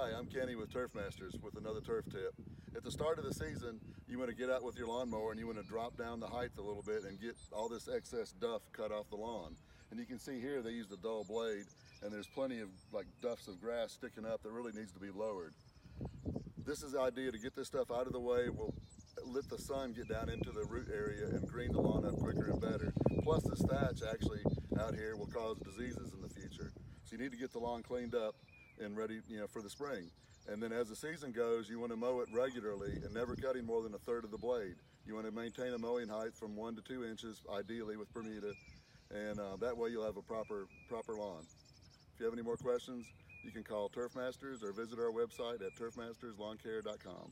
Hi, I'm Kenny with Turf Masters with another turf tip. At the start of the season, you want to get out with your lawnmower and you want to drop down the height a little bit and get all this excess duff cut off the lawn. And you can see here they used a dull blade, and there's plenty of like duffs of grass sticking up that really needs to be lowered. This is the idea to get this stuff out of the way. We'll let the sun get down into the root area and green the lawn up quicker and better. Plus this thatch actually out here will cause diseases in the future. So you need to get the lawn cleaned up and ready, for the spring. And then as the season goes, you want to mow it regularly and never cutting more than 1/3 of the blade. You want to maintain a mowing height from 1 to 2 inches, ideally with Bermuda, and that way you'll have a proper lawn. If you have any more questions, you can call Turf Masters or visit our website at turfmasterslawncare.com.